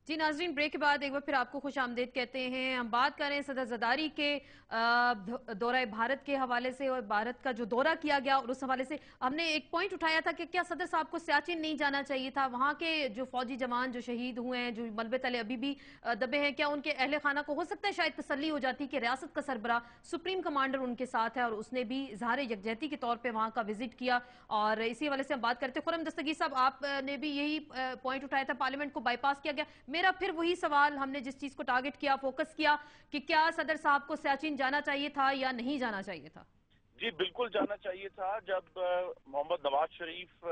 جی ناظرین، بریک کے بعد ایک بار پھر آپ کو خوش آمدید کہتے ہیں۔ ہم بات کریں صدر زرداری کے دورہ بھارت کے حوالے سے اور بھارت کا جو دورہ کیا گیا، اور اس حوالے سے ہم نے ایک پوائنٹ اٹھایا تھا کہ کیا صدر صاحب کو سیاچن نہیں جانا چاہیے تھا؟ وہاں کے جو فوجی جوان جو شہید ہوئے ہیں، جو ملبے تلے ابھی بھی دبے ہیں، کیا ان کے اہل خانہ کو ہو سکتا ہے شاید تسلی ہو جاتی کہ ریاست کا سربراہ سپریم کمانڈر ان کے ساتھ ہے اور اس نے بھی اظہار یکجہتی کے طور پہ وہاں کا وزٹ کیا؟ اور اسی حوالے سے ہم بات کرتے ہیں۔ خرم دستگیر صاحب، آپ نے بھی یہی پوائنٹ اٹھایا تھا، پارلیمنٹ کو بائی پاس کیا گیا۔ میرا پھر وہی سوال، ہم نے جس چیز کو ٹارگٹ کیا، فوکس کیا کہ کیا صدر صاحب کو سیاچن جانا چاہیے تھا یا نہیں جانا چاہیے تھا؟ جی بالکل جانا چاہیے تھا۔ جب محمد نواز شریف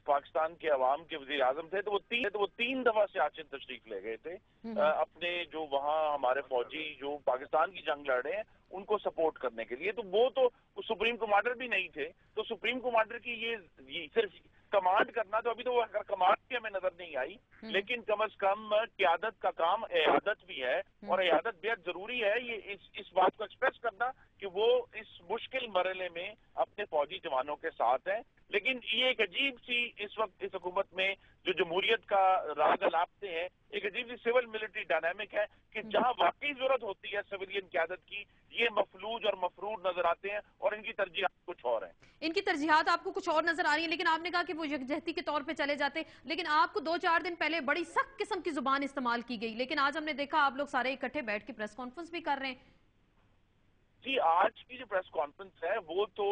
پاکستان کے عوام کے وزیر اعظم تھے تو وہ تین دفعہ سیاچن تشریف لے گئے تھے اپنے جو وہاں ہمارے فوجی جو پاکستان کی جنگ لڑ رہے ہیں ان کو سپورٹ کرنے کے لیے۔ تو وہ تو سپریم کمانڈر بھی نہیں تھے، تو سپریم کمانڈر کی یہ صرف کمانڈ کرنا، تو ابھی تو وہ کمانڈ کی ہمیں نظر نہیں آئی، لیکن کم از کم قیادت کا کام عیادت بھی ہے، اور عیادت بہت ضروری ہے۔ یہ اس بات کو ایکسپریس کرنا کہ وہ اس مشکل مرحلے میں اپنے فوجی جوانوں کے ساتھ ہیں۔ لیکن یہ ایک عجیب سی اس وقت اس حکومت میں جو جمہوریت کا راگ الاپتے ہیں، ایک عجیب سی سول ملٹری ڈائنامک ہے کہ جہاں واقعی ضرورت ہوتی ہے سویلین قیادت کی، یہ مفلوج اور مفرور نظر آتے ہیں اور ان کی ترجیحات کچھ اور ہیں۔ ان کی ترجیحات آپ کو کچھ اور نظر آ رہی ہیں، لیکن آپ نے کہا کہ وہ یکجہتی کے طور پہ چلے جاتے، لیکن آپ کو 2-4 دن پہلے بڑی سخت قسم کی زبان استعمال کی گئی، لیکن آج ہم نے دیکھا آپ لوگ سارے اکٹھے بیٹھ کے پریس کانفرنس بھی کر رہے ہیں۔ جی آج کی جو پریس کانفرنس ہے وہ تو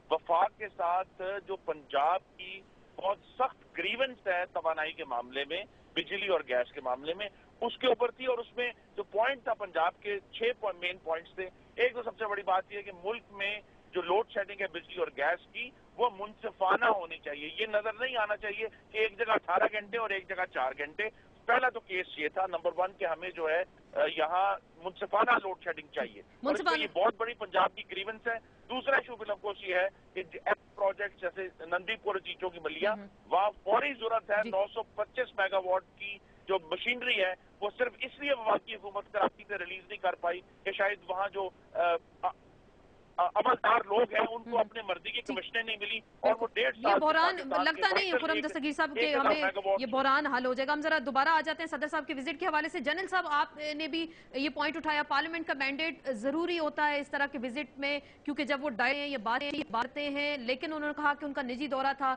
وفاق کے ساتھ جو پنجاب کی بہت سخت گریونس ہے توانائی کے معاملے میں، بجلی اور گیس کے معاملے میں، اس کے اوپر تھی، اور اس میں جو پوائنٹ تھا پنجاب کے 6 مین پوائنٹس تھے۔ ایک تو سب سے بڑی بات یہ ہے کہ ملک میں جو لوڈ شیڈنگ ہے بجلی اور گیس کی، وہ منصفانہ ہونی چاہیے۔ یہ نظر نہیں آنا چاہیے کہ ایک جگہ 18 گھنٹے اور ایک جگہ 4 گھنٹے۔ پہلا تو کیس یہ تھا نمبر 1 کہ ہمیں جو ہے یہاں منصفانہ لوڈ شیڈنگ چاہیے، اور اس میں یہ بہت بڑی پنجاب کی گریونس ہے۔ دوسرا ایشو فی الحال یہ ہے کہ پروجیکٹ جیسے نندی پور چیچوں کی ملیا، وہاں فوری ضرورت ہے 925 میگا واٹ کی جو مشینری ہے، وہ صرف اس لیے وفاقی حکومت کراچی سے ریلیز نہیں کر پائی کہ شاید وہاں جو عملدار لوگ ہیں ان کو اپنے مرضی کی کمیشنیں نہیں ملی، اور وہ 1.5 سال یہ بحران لگتا نہیں ہے خرم دستگیر صاحب کہ ہمیں یہ بحران حل ہو جائے گا۔ ہم ذرا دوبارہ آ جاتے ہیں صدر صاحب کے وزٹ کے حوالے سے۔ جنرل صاحب، آپ نے بھی یہ پوائنٹ اٹھایا، پارلیمنٹ کا مینڈیٹ ضروری ہوتا ہے اس طرح کے وزٹ میں، کیونکہ جب وہ یہ باتیں ہیں، لیکن انہوں نے کہا کہ ان کا نجی دورہ تھا،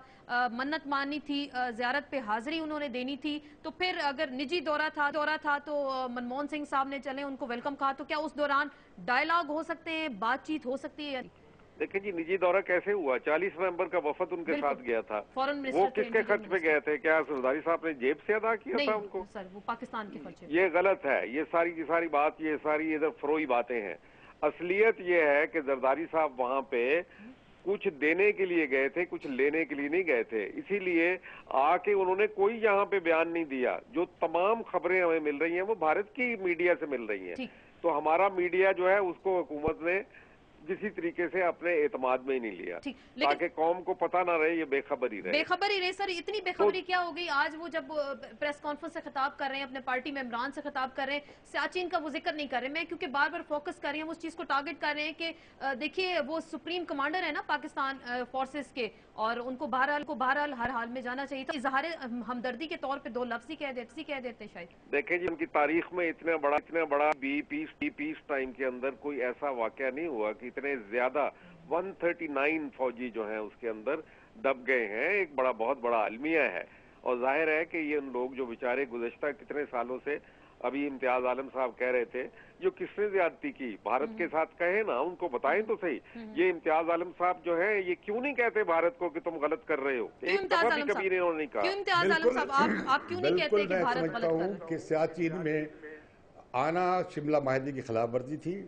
منت مانی تھی، زیارت پہ حاضری انہوں نے دینی تھی، تو پھر اگر نجی دورہ تھا تو منموہن سنگھ صاحب نے چلے ان کو ویلکم کہا، تو کیا اس دوران ڈائیلاگ ہو سکتے ہیں، بات چیت ہو سکتی ہے؟ دیکھیں جی، نجی دورہ کیسے ہوا؟ 40 ممبر کا وفد ان کے ساتھ گیا تھا، وہ کس کے خرچ پہ گئے تھے؟ کیا زرداری صاحب نے جیب سے ادا کیا تھا ان کو؟ نہیں سر، وہ پاکستان کے خرچ۔ یہ غلط ہے، یہ ساری کی ساری بات، یہ ساری ادھر فروئی باتیں ہیں۔ اصلیت یہ ہے کہ زرداری صاحب وہاں پہ کچھ دینے کے لیے گئے تھے، کچھ لینے کے لیے نہیں گئے تھے، اسی لیے آ کے انہوں نے کوئی یہاں پہ بیان نہیں دیا۔ جو تمام خبریں ہمیں مل رہی ہیں وہ بھارت کی میڈیا سے مل رہی ہیں، تو ہمارا میڈیا جو ہے اس کو حکومت نے کسی طریقے سے اپنے اعتماد میں ہی نہیں لیا، تاکہ قوم کو پتہ نہ رہے، یہ بے خبری رہے۔ سر اتنی بے خبری کیا ہو گئی؟ آج وہ جب پریس کانفرنس سے خطاب کر رہے ہیں، اپنے پارٹی ممبران سے خطاب کر رہے ہیں، سیاچن کا وہ ذکر نہیں کر رہے۔ میں کیونکہ بار بار فوکس کر رہی ہوں، اس چیز کو ٹارگٹ کر رہے ہیں کہ دیکھیے وہ سپریم کمانڈر ہے نا پاکستان فورسز کے، اور ان کو بہرحال ہر حال میں جانا چاہیے تھا۔ اظہار ہمدردی کے طور پہ 2 لفظ ہی کہہ دیتے شاید۔ دیکھیں جی، ان کی تاریخ میں اتنا بڑا پیس ٹائم کے اندر کوئی ایسا واقعہ نہیں ہوا کہ اتنے زیادہ 139 فوجی جو ہیں اس کے اندر دب گئے ہیں۔ ایک بہت بڑا المیہ ہے، اور ظاہر ہے کہ یہ ان لوگ جو بیچارے گزشتہ کتنے سالوں سے، ابھی امتیاز عالم صاحب کہہ رہے تھے، جو کس نے زیادتی کی بھارت کے ساتھ کہیں نا، ان کو بتائیں تو صحیح۔ یہ امتیاز عالم صاحب جو ہیں یہ کیوں نہیں کہتے بھارت کو کہ تم غلط کر رہے ہو؟ ایک دفعہ بھی کبھی انہوں نے نہیں کہا۔ بالکل میں سمجھتا ہوں کہ سیاچن میں آنا شملہ معاہدے کی خلاف ورزی تھی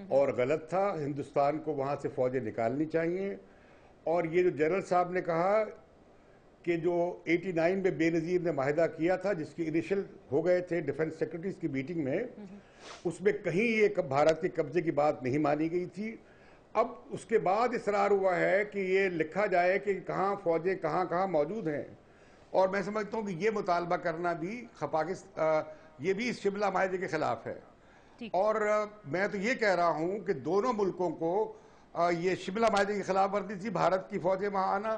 اور غلط تھا، ہندوستان کو وہاں سے فوجیں نکالنی چاہیے۔ اور یہ جو جنرل صاحب نے کہا کہ جو 89 میں بے نظیر نے معاہدہ کیا تھا، جس کی انیشل ہو گئے تھے ڈیفنس سیکرٹریز کی میٹنگ میں، اس میں کہیں یہ بھارت کے قبضے کی بات نہیں مانی گئی تھی۔ اب اس کے بعد اصرار ہوا ہے کہ یہ لکھا جائے کہ کہاں فوجیں کہاں موجود ہیں، اور میں سمجھتا ہوں کہ یہ مطالبہ کرنا بھی یہ بھی اس شملہ معاہدے کے خلاف ہے۔ اور میں تو یہ کہہ رہا ہوں کہ دونوں ملکوں کو یہ شملہ معاہدے کی خلاف ورزی تھی، بھارت کی فوجیں وہاں آنا،